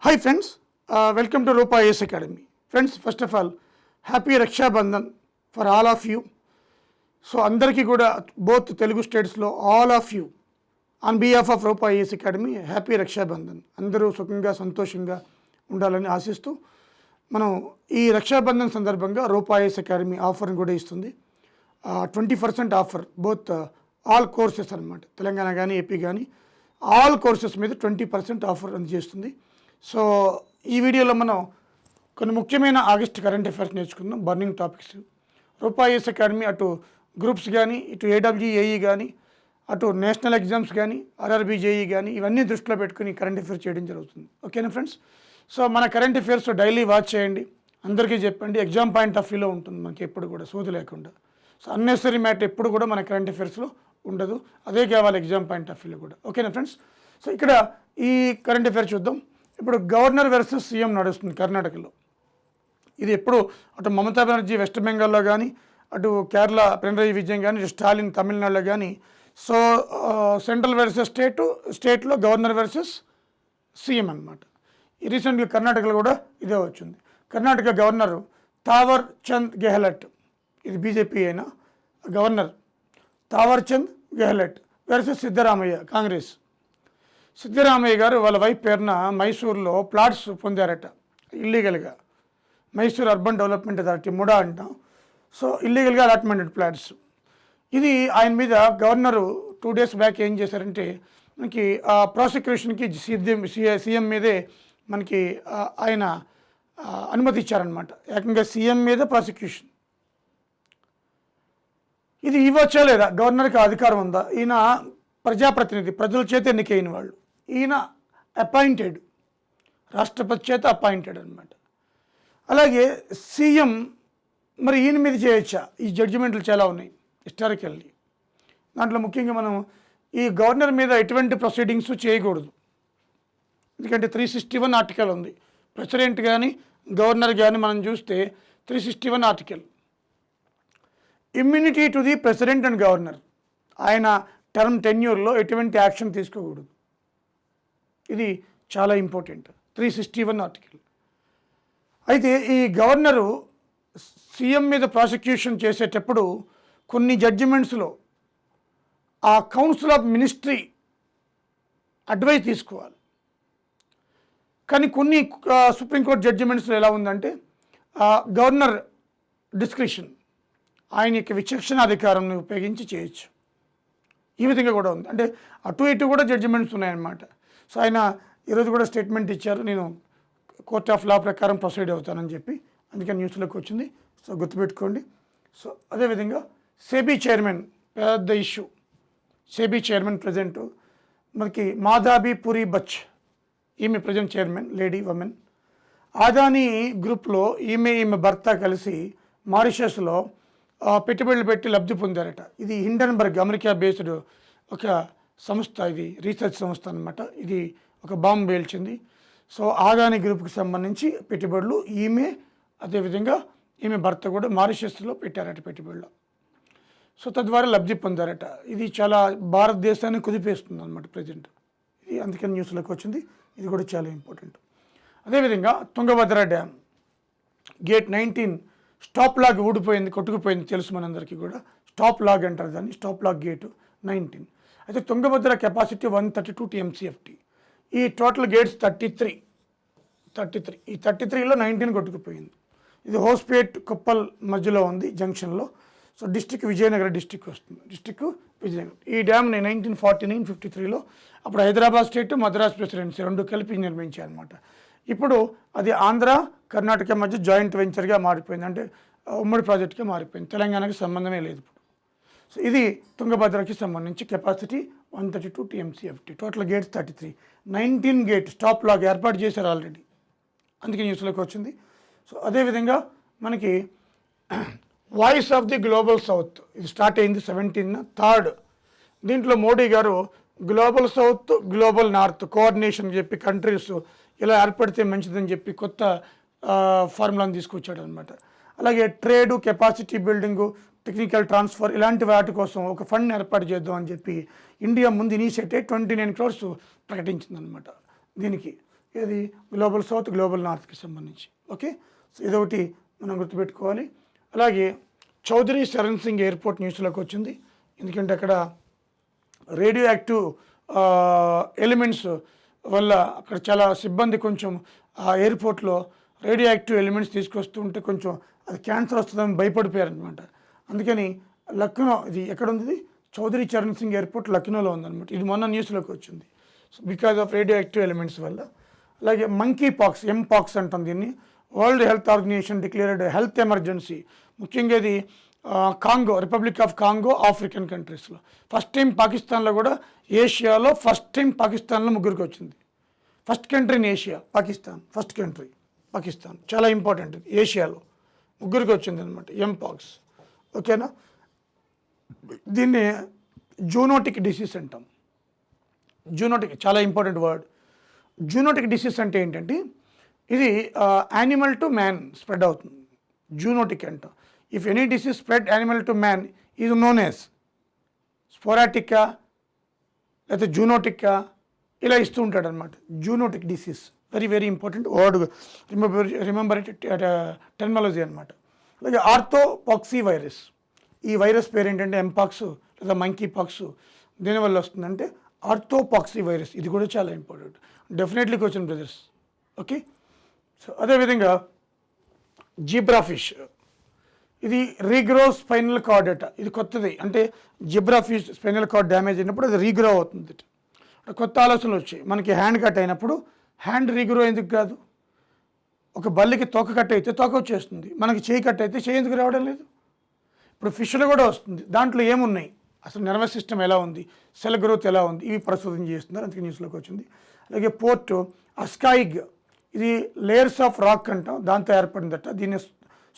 Hi friends, welcome to Rupa IAS Academy. Friends, first of all, happy Raksha Bandhan for all of you. So andarki kuda both Telugu states lo all of you on behalf of Rupa IAS Academy happy Raksha Bandhan. Andaru సుఖంగా సంతోషంగా ఉండాలని ఆశిస్తూ మనం ఈ రక్షాబంధన్ సందర్భంగా రూపా IAS academy ఆఫర్ని కూడా ఇస్తుంది. 20% offer both all courses అనమాట. తెలంగాణ కానీ ఏపీ కానీ ఆల్ కోర్సెస్ మీద 20% ఆఫర్ అందజేస్తుంది. సో ఈ వీడియోలో మనం కొన్ని ముఖ్యమైన ఆగస్ట్ కరెంట్ అఫైర్స్ నేర్చుకుందాం, బర్నింగ్ టాపిక్స్. రూపా ఐఏఎస్ అకాడమీ అటు గ్రూప్స్ కానీ, ఇటు ఏడబ్ల్యూఏఈ కానీ, అటు నేషనల్ ఎగ్జామ్స్ కానీ, ఆర్ఆర్బీ జేఈ కానీ ఇవన్నీ దృష్టిలో పెట్టుకుని కరెంట్ అఫైర్స్ చేయడం జరుగుతుంది. ఓకేనా ఫ్రెండ్స్? సో మన కరెంట్ అఫైర్స్ డైలీ వాచ్ చేయండి, అందరికీ చెప్పండి. ఎగ్జామ్ పాయింట్ ఆఫ్ వ్యూలో ఉంటుంది మనకి ఎప్పుడు కూడా సోది లేకుండా. సో అన్నెసరీ మ్యాటర్ ఎప్పుడు కూడా మన కరెంట్ అఫైర్స్లో ఉండదు, అదే కావాలి ఎగ్జామ్ పాయింట్ ఆఫ్ వ్యూలో కూడా. ఓకేనా ఫ్రెండ్స్? సో ఇక్కడ ఈ కరెంట్ అఫైర్ చూద్దాం. ఇప్పుడు గవర్నర్ వర్సెస్ సీఎం నడుస్తుంది కర్ణాటకలో. ఇది ఎప్పుడు అటు మమతా బెనర్జీ వెస్ట్ బెంగాల్లో కానీ, అటు కేరళ పినరయి విజయన్ కానీ, స్టాలిన్ తమిళనాడులో కానీ. సో సెంట్రల్ వర్సెస్ స్టేట్లో గవర్నర్ వర్సెస్ సీఎం అనమాట. రీసెంట్గా కర్ణాటకలో కూడా ఇదే వచ్చింది. కర్ణాటక గవర్నర్ తావర్ చంద్ గెహ్లట్, ఇది బీజేపీ అయినా గవర్నర్ తావర్ చంద్ గెహ్లట్ వర్సెస్ సిద్ధరామయ్య కాంగ్రెస్. సిద్ధరామయ్య గారు వాళ్ళ వైఫ్ పేరున మైసూర్లో ప్లాట్స్ పొందారట ఇల్లీగల్గా. Mysore urban development authority MUDA అంటాం. సో ఇల్లీగల్గా అలాట్మెంటెడ్ ప్లాట్స్. ఇది ఆయన మీద గవర్నరు 2 days బ్యాక్ ఏం చేశారంటే మనకి ప్రాసిక్యూషన్కి సీఎం మీదే మనకి ఆయన అనుమతి ఇచ్చారనమాట. ఏకంగా సీఎం మీద ప్రాసిక్యూషన్. ఇది ఇవ్వచ్చా లేదా? గవర్నర్కి అధికారం ఉందా? ఈయన ప్రజాప్రతినిధి, ప్రజల చేత ఎన్నికైన వాళ్ళు. ఈయన అపాయింటెడ్, రాష్ట్రపతి చేత అపాయింటెడ్ అనమాట. అలాగే సీఎం మరి ఈయన మీద చేయొచ్చా? ఈ జడ్జిమెంట్లు చాలా ఉన్నాయి హిస్టారికల్లీ. దాంట్లో ముఖ్యంగా మనం ఈ గవర్నర్ మీద ఎటువంటి ప్రొసీడింగ్స్ చేయకూడదు. ఎందుకంటే 361 ఆర్టికల్ ఉంది. ప్రెసిడెంట్ కానీ గవర్నర్ కానీ మనం చూస్తే 361 article. Immunity to the president and governor. ఆయన టర్మ్ టెన్యూర్లో ఎటువంటి యాక్షన్ తీసుకోకూడదు. ఇది చాలా ఇంపార్టెంట్, 361 ఆర్టికల్. అయితే ఈ గవర్నరు సీఎం మీద ప్రాసిక్యూషన్ చేసేటప్పుడు కొన్ని జడ్జిమెంట్స్లో ఆ కౌన్సిల్ ఆఫ్ మినిస్ట్రీ అడ్వైస్ తీసుకోవాలి. కానీ కొన్ని సుప్రీంకోర్టు జడ్జిమెంట్స్లో ఎలా ఉందంటే గవర్నర్ డిస్క్రిషన్, ఆయన యొక్క విచక్షణ అధికారాన్ని ఉపయోగించి చేయొచ్చు. ఈ విధంగా కూడా ఉంది. అంటే అటు ఇటు కూడా జడ్జిమెంట్స్ ఉన్నాయన్నమాట. సో ఆయన ఈరోజు కూడా స్టేట్మెంట్ ఇచ్చారు, నేను కోర్ట్ ఆఫ్ లా ప్రకారం ప్రొసీడ్ అవుతానని చెప్పి. అందుకని న్యూస్లోకి వచ్చింది. సో గుర్తుపెట్టుకోండి. సో అదేవిధంగా సెబీ చైర్మన్, పెద్ద ఇష్యూ. సెబీ చైర్మన్ ప్రజెంట్ మనకి మాధాబీ పురి బచ్, ఈమె present chairman, lady women. Adani గ్రూప్లో ఈమె భర్త కలిసి మారిషస్లో పెట్టుబడులు పెట్టి లబ్ధి పొందారట. ఇది హిండన్బర్గ్, అమెరికా బేస్డ్ ఒక సంస్థ, ఇది రీసెర్చ్ సంస్థ అనమాట. ఇది ఒక బాంబు పేల్చింది. సో అదానీ గ్రూప్కి సంబంధించి పెట్టుబడులు ఈమె, అదేవిధంగా ఈమె భర్త కూడా మారిషస్లో పెట్టారట పెట్టుబడులు. సో తద్వారా లబ్ధి పొందారట. ఇది చాలా భారతదేశాన్ని కుదిపేస్తుంది అనమాట ప్రజెంట్. ఇది అందుకని న్యూస్లోకి వచ్చింది. ఇది కూడా చాలా ఇంపార్టెంట్. అదేవిధంగా Tungabhadra dam gate 19 stop log ఊడిపోయింది, కొట్టుకుపోయింది, తెలుసు మనందరికీ కూడా. స్టాప్ లాగ్ అంటారు దాన్ని, స్టాప్ లాగ్ గేటు 19. అయితే తుంగభద్ర కెపాసిటీ 132 TMCFT. ఈ టోటల్ గేట్స్ 33. ఈ 33లో 19 కొట్టుకుపోయింది. ఇది హోస్పేట్ కొప్పల్ మధ్యలో ఉంది జంక్షన్లో. సో డిస్టిక్ విజయనగరం డిస్టిక్ వస్తుంది, డిస్టిక్ విజయనగరం. ఈ డ్యామ్ని 1949-53లో అప్పుడు హైదరాబాద్ స్టేట్, మద్రాస్ ప్రెసిడెన్సీ రెండు కలిపి నిర్మించారనమాట. ఇప్పుడు అది ఆంధ్ర కర్ణాటక మధ్య జాయింట్ వెంచర్గా మారిపోయింది, అంటే ఉమ్మడి ప్రాజెక్ట్గా మారిపోయింది. తెలంగాణకి సంబంధమే లేదు ఇప్పుడు. సో ఇది తుంగభద్రకి సంబంధించి capacity 132 TMCFT. Total gates 33. 19 gate stop log ఏర్పాటు చేశారు ఆల్రెడీ, అందుకే న్యూస్లోకి వచ్చింది. సో అదేవిధంగా మనకి voice of the global south, ఇది స్టార్ట్ అయింది 17th 3rd. దీంట్లో Modi garu global south, global north coordination చెప్పి కంట్రీస్ ఇలా ఏర్పడితే మంచిదని చెప్పి కొత్త ఫార్ములాని తీసుకొచ్చాడు అనమాట. అలాగే trade, capacity building, technical transfer ఇలాంటి వాటి కోసం ఒక ఫండ్ ఏర్పాటు చేద్దాం అని చెప్పి ఇండియా ముందు ఇనిషియేటివ్ 29 crores ప్రకటించిందనమాట. దీనికి ఇది గ్లోబల్ సౌత్, గ్లోబల్ నార్త్కి సంబంధించి. ఓకే, సో ఇదొకటి మనం గుర్తుపెట్టుకోవాలి. అలాగే చౌదరి చరణ్ సింగ్ ఎయిర్పోర్ట్ న్యూస్లోకి వచ్చింది, ఎందుకంటే అక్కడ రేడియో యాక్టివ్ ఎలిమెంట్స్ వల్ల అక్కడ చాలా సిబ్బంది కొంచెం ఆ ఎయిర్పోర్ట్లో రేడియో యాక్టివ్ ఎలిమెంట్స్ తీసుకొస్తూ ఉంటే కొంచెం అది క్యాన్సర్ వస్తుందని భయపడిపోయారనమాట. అందుకని లక్నో, ఇది ఎక్కడ ఉంది, చౌదరి చరణ్ సింగ్ ఎయిర్పోర్ట్ లక్నోలో ఉందన్నమాట. ఇది మొన్న న్యూస్లోకి వచ్చింది, because of radio active elements వల్ల. అలాగే మంకీ పాక్స్, ఎంపాక్స్ అంటాం దీన్ని, World Health Organization declared health emergency. ముఖ్యంగా ఇది Congo, Republic of Congo, African కంట్రీస్లో. ఫస్ట్ టైం పాకిస్తాన్లో కూడా, ఏషియాలో ఫస్ట్ టైం పాకిస్తాన్లో ముగ్గురికి వచ్చింది. First country in Asia Pakistan, first country Pakistan, చాలా ఇంపార్టెంట్. ఏషియాలో ముగ్గురికి వచ్చింది అనమాట ఎంపాక్స్. ఓకేనా, దీన్ని జూనోటిక్ డిసీజ్ అంటాం. జూనోటిక్ చాలా ఇంపార్టెంట్ వర్డ్. జూనోటిక్ డిసీజ్ అంటే ఏంటంటే ఇది యానిమల్ టు మ్యాన్ స్ప్రెడ్ అవుతుంది, జూనోటిక్ అంటాం. If any disease spread animal to man is known as స్పోరాటికా లేకపోతే జూనోటికా, ఇలా ఇస్తూ ఉంటాడు అనమాట. Zoonotic disease very very important word, remember it terminology అనమాట. అలాగే ఆర్థోపాక్సీ వైరస్, ఈ వైరస్ పేరు ఏంటంటే ఎంపాక్స్ లేదా మంకీ పాక్స్. దీనివల్ల వస్తుందంటే ఆర్థోపాక్సీ వైరస్, ఇది కూడా చాలా important, definitely question brothers. Okay, so అదేవిధంగా జీబ్రా ఫిష్, ఇది రీగ్రో స్పైనల్ కార్డ్ అట, ఇది కొత్తది. అంటే zebra fish spinal cord damage అయినప్పుడు అది రీగ్రో అవుతుంది. కొత్త ఆలోచనలు వచ్చాయి. మనకి హ్యాండ్ కట్ అయినప్పుడు హ్యాండ్ రీగ్రో ఎందుకు కాదు? ఒక బల్లికి తోక కట్ అయితే తోక వచ్చేస్తుంది, మనకి చేయి కట్ అయితే చేయి ఎందుకు రావడం లేదు? ఇప్పుడు ఫిష్లో కూడా వస్తుంది. దాంట్లో ఏమున్నాయి, అసలు నర్వస్ సిస్టమ్ ఎలా ఉంది, సెల్ గ్రోత్ ఎలా ఉంది, ఇవి పరిశోధన చేస్తున్నారు, అందుకే న్యూస్లోకి వచ్చింది. అలాగే పోర్ట్ అస్కాయిగ్, ఇది లేయర్స్ ఆఫ్ రాక్ అంటాం, దాంతో ఏర్పడిందట. దీన్ని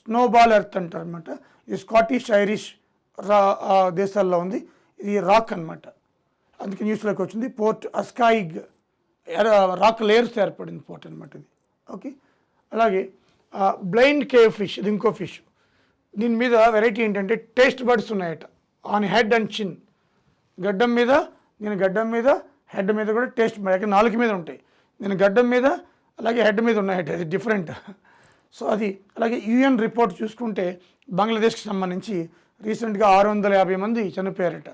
స్నోబాల్ ఎర్త్ అంటారు అనమాట. ఇది స్కాటిష్, ఐరిష్ దేశాల్లో ఉంది, ఇది రాక్ అనమాట, అందుకే న్యూస్లోకి వచ్చింది. పోర్ట్ అస్కాయిగ్, రాక్ లేయర్స్ ఏర్పడింది పోర్ట్ అనమాట ఇది. ఓకే, అలాగే బ్లైండ్ కేవ్ ఫిష్, ఇది ఇంకో ఫిష్. దీని మీద వెరైటీ ఏంటంటే టేస్ట్ బడ్స్ ఉన్నాయట ఆన్ హెడ్ అండ్ చిన్. గడ్డం మీద, నేను గడ్డం మీద, హెడ్ మీద కూడా టేస్ట్, నాలుగు మీద ఉంటాయి. నేను గడ్డం మీద అలాగే హెడ్ మీద ఉన్నాయట, అది డిఫరెంట్. సో అది. అలాగే యుఎన్ రిపోర్ట్ చూసుకుంటే బంగ్లాదేశ్కి సంబంధించి రీసెంట్గా 650 మంది చనిపోయారట,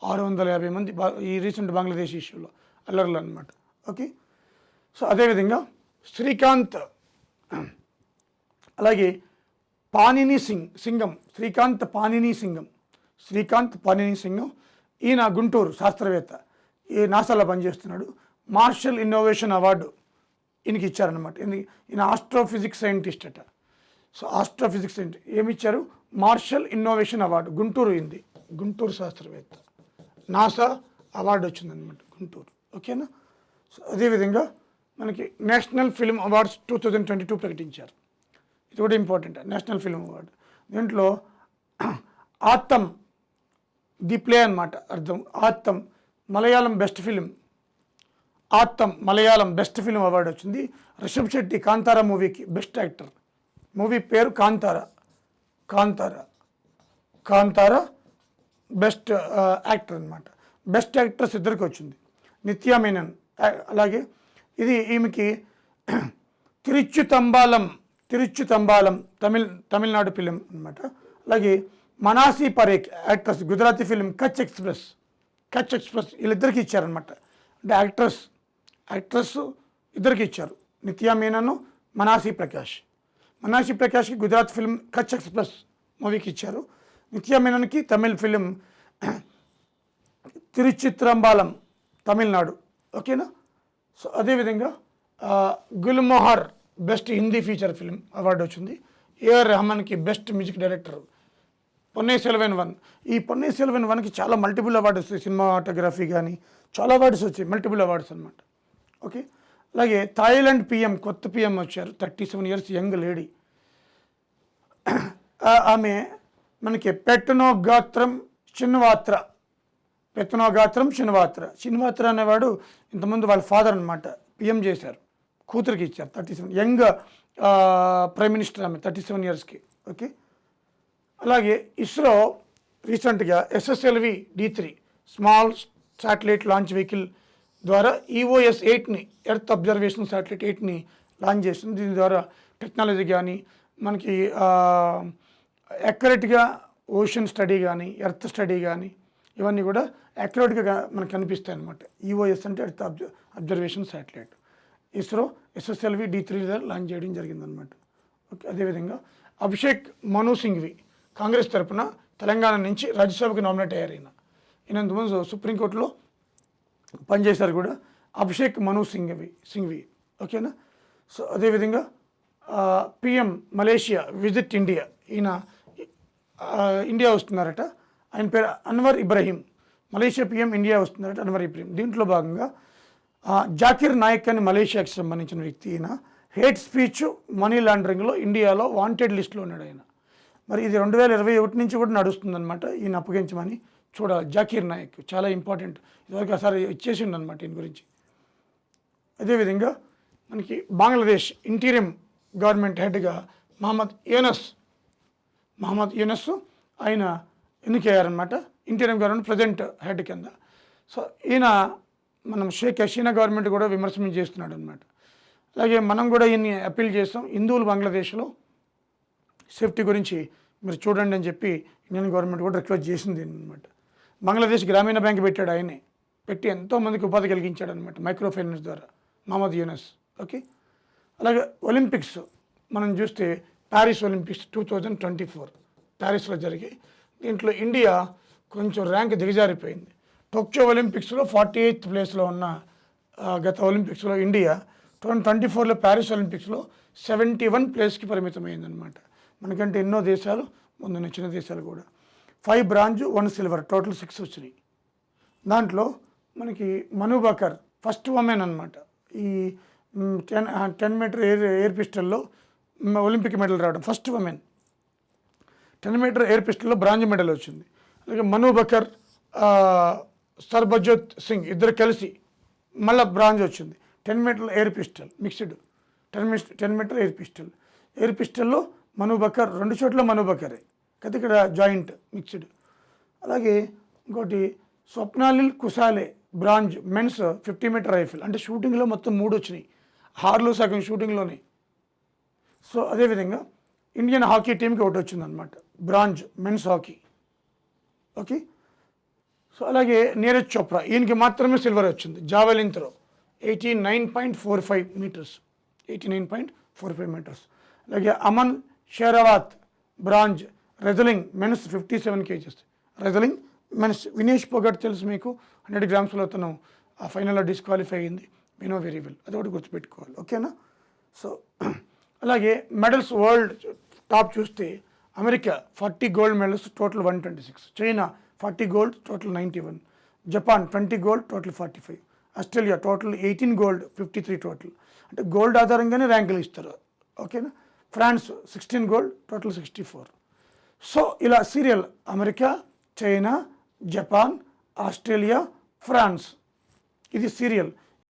650 మంది ఈ రీసెంట్ బంగ్లాదేశ్ ఇష్యూలో, అల్లర్లు అనమాట. ఓకే, సో అదేవిధంగా శ్రీకాంత్, అలాగే పాణిని సింగం, శ్రీకాంత్ పాణిని సింగం, ఈయన గుంటూరు శాస్త్రవేత్త, ఈ నాసాలో పనిచేస్తున్నాడు. మార్షల్ ఇన్నోవేషన్ అవార్డు ఈయనకి ఇచ్చారనమాట. ఈయన ఆస్ట్రోఫిజిక్స్ సైంటిస్ట్ అట. సో ఆస్ట్రోఫిజిక్స్ సైంటిస్ట్ ఏమిచ్చారు, మార్షల్ ఇన్నోవేషన్ అవార్డు. గుంటూరు శాస్త్రవేత్త, నాసా అవార్డు వచ్చిందనమాట గుంటూరు. ఓకేనా, సో అదేవిధంగా మనకి నేషనల్ ఫిల్మ్ అవార్డ్స్ 2022 ప్రకటించారు. ఇది కూడా ఇంపార్టెంట్, నేషనల్ ఫిల్మ్ అవార్డు. దీంట్లో ఆత్తం, ది ప్లే అనమాట అర్థం. ఆత్తం మలయాళం బెస్ట్ ఫిల్మ్ అవార్డు వచ్చింది. రిషబ్ శెట్టి కాంతారా మూవీకి బెస్ట్ యాక్టర్, మూవీ పేరు కాంతారా బెస్ట్ యాక్టర్ అనమాట. బెస్ట్ యాక్టర్స్ ఇద్దరికి వచ్చింది, నిత్యా మేనన్. అలాగే ఇది ఈమెకి తిరుచుతంబాలం తమిళనాడు ఫిలిం అనమాట. అలాగే Manasi Parekh actress, Gujarati film Kutch express వీళ్ళిద్దరికి ఇచ్చారనమాట. అంటే యాక్ట్రెస్ ఇద్దరికి ఇచ్చారు, నిత్యా మీనన్, మనాసి ప్రకాష్కి గుజరాత్ ఫిలిం కచ్ ఎక్స్ప్రెస్ మూవీకి ఇచ్చారు. నిత్యా మీనన్కి తమిళ్ ఫిలిం తిరుచిత్రంబాలం తమిళనాడు. ఓకేనా, సో అదేవిధంగా Gulmohar best Hindi feature film award వచ్చింది. ఏఆర్ రెహమాన్కి బెస్ట్ మ్యూజిక్ డైరెక్టర్. పొన్నైసెల్వన్ 1, ఈ పొన్నైసెల్వన్ 1కి చాలా మల్టిపుల్ అవార్డ్స్ వస్తాయి, సినిమాటోగ్రఫీ కానీ చాలా అవార్డ్స్ వచ్చాయి, మల్టిపుల్ అవార్డ్స్ అనమాట. ఓకే, అలాగే థాయిలాండ్ పిఎం, కొత్త పిఎం వచ్చారు, 37 years యంగ్ లేడీ. ఆమె మనకి పెత్తనోగాత్రం చిన్వాత్ర అనేవాడు ఇంతకుముందు వాళ్ళ ఫాదర్ అనమాట, పిఎం చేశారు, కూతురికి ఇచ్చారు. 37 యంగ్ ప్రైమ్ మినిస్టర్ ఆమె, 37 yearsకి. ఓకే, అలాగే ఇస్రో రీసెంట్గా SSLV D3 small satellite launch vehicle ద్వారా ఈఓఎస్ 8ని ఎర్త్ అబ్జర్వేషన్ శాటిలైట్ 8ని లాంచ్ చేస్తుంది. దీని ద్వారా టెక్నాలజీ కానీ మనకి యాక్యురేట్గా ఓషన్ స్టడీ కానీ ఎర్త్ స్టడీ కానీ ఇవన్నీ కూడా యాక్యురేట్గా మనకు కనిపిస్తాయి అన్నమాట. ఈఓఎస్ అంటే earth observation satellite. ISRO SSLV D3 launch చేయడం జరిగిందనమాట. ఓకే, అదేవిధంగా అభిషేక్ మను సింఘ్వి కాంగ్రెస్ తరపున తెలంగాణ నుంచి రాజ్యసభకు నామినేట్ అయ్యారు. ఈయన ఇంతకుముందు సుప్రీంకోర్టులో పనిచేశారు కూడా. అభిషేక్ మను సింఘ్వి ఓకేనా. సో అదేవిధంగా PM మలేషియా విజిట్ ఇండియా, ఈయన ఇండియా వస్తున్నారట. ఆయన పేరు Anwar Ibrahim. Malaysia PM India వస్తున్నారట అన్వర్ ఇబ్రహీం. దీంట్లో భాగంగా జాకిర్ నాయక్ అని మలేషియాకి సంబంధించిన వ్యక్తి. ఈయన హేట్ స్పీచ్ మనీ లాండరింగ్లో ఇండియాలో వాంటెడ్ లిస్ట్లో ఉన్నాడు ఆయన. మరి ఇది 2021 నుంచి కూడా నడుస్తుందన్నమాట. ఈయన అప్పగించమని చూడాలి. జాకిర్ నాయక్ చాలా ఇంపార్టెంట్. ఇదివరకు ఒకసారి ఇచ్చేసిండు అనమాట ఈయన గురించి. అదేవిధంగా మనకి బంగ్లాదేశ్ ఇంటీరియం గవర్నమెంట్ హెడ్గా మహమ్మద్ యూనస్ ఆయన ఎన్నికయ్యారనమాట. ఇంటీరియం గవర్నమెంట్ ప్రజెంట్ హెడ్ కింద. సో ఈయన మనం షేక్ హసీనా గవర్నమెంట్ కూడా విమర్శనం చేస్తున్నాడు అనమాట. అలాగే మనం కూడా ఈయన్ని అప్పీల్ చేస్తాం. హిందువులు బంగ్లాదేశ్లో సేఫ్టీ గురించి మీరు చూడండి అని చెప్పి ఇండియన్ గవర్నమెంట్ కూడా రిక్వెస్ట్ చేసింది అనమాట. బంగ్లాదేశ్ గ్రామీణ బ్యాంక్ పెట్టాడు, ఆయనే పెట్టి ఎంతోమందికి ఉపాధి కలిగించాడు అనమాట మైక్రో ఫైనాన్స్ ద్వారా మహమ్మద్ యూనస్. ఓకే, అలాగే ఒలింపిక్స్ మనం చూస్తే ప్యారిస్ ఒలింపిక్స్ 2024 ప్యారిస్లో జరిగి దీంట్లో ఇండియా కొంచెం ర్యాంక్ దిగజారిపోయింది. టోక్యో ఒలింపిక్స్లో 48th ప్లేస్లో ఉన్న గత ఒలింపిక్స్లో ఇండియా 2024లో ప్యారిస్ ఒలింపిక్స్లో 71 ప్లేస్కి పరిమితమైందనమాట. మనకంటే ఎన్నో దేశాలు ముందున్న చిన్న దేశాలు కూడా 5 బ్రాంజ్ 1 సిల్వర్ టోటల్ 6 వచ్చినాయి. దాంట్లో మనకి మను బకర్ ఫస్ట్ ఉమెన్ అనమాట. ఈ 10 మీటర్ ఎయిర్ పిస్టల్లో ఒలింపిక్ మెడల్ రావడం ఫస్ట్ ఉమెన్. 10 మీటర్ ఎయిర్ పిస్టల్లో బ్రాంజ్ మెడల్ వచ్చింది. అలాగే మను బకర్ సర్బజోత్ సింగ్ ఇద్దరు కలిసి మళ్ళీ బ్రాంజ్ వచ్చింది. 10 metre air pistol mixed 10 metre air పిస్టల్లో మను బకర్ 2 చోట్ల మను బకరే కదా, ఇక్కడ జాయింట్ మిక్స్డ్. అలాగే ఇంకోటి Swapnil Kusale bronze men's 50 meter rifle, అంటే షూటింగ్లో మొత్తం 3 వచ్చినాయి, హార్లో సగం షూటింగ్లోనే. సో అదేవిధంగా ఇండియన్ హాకీ టీంకి ఒకటి వచ్చిందనమాట bronze men's hockey. Okay, so అలాగే నీరజ్ చోప్రా ఈయనకి మాత్రమే సిల్వర్ వచ్చింది జావెలిన్ త్రో 89.45 మీటర్స్ 89.45 మీటర్స్. అలాగే Aman Sehrawat bronze wrestling men's 57 kgs wrestling men's. Vinesh Phogat తెలుసు మీకు, 100 గ్రామ్స్లో అతను ఆ ఫైనల్లో డిస్క్వాలిఫై అయింది. వినో వెరీ వెల్, అది ఒకటి గుర్తుపెట్టుకోవాలి. ఓకేనా. సో అలాగే మెడల్స్ వరల్డ్ టాప్ చూస్తే America 40 gold medals total 126, China 40 gold total 91, Japan 20 gold total 45, Australia total 18 gold 53 total, అంటే గోల్డ్ ఆధారంగానే ర్యాంకులు ఇస్తారు. ఓకేనా. France 16 gold total 64. సో ఇలా serial America, China, Japan, Australia, France, ఇది సీరియల్.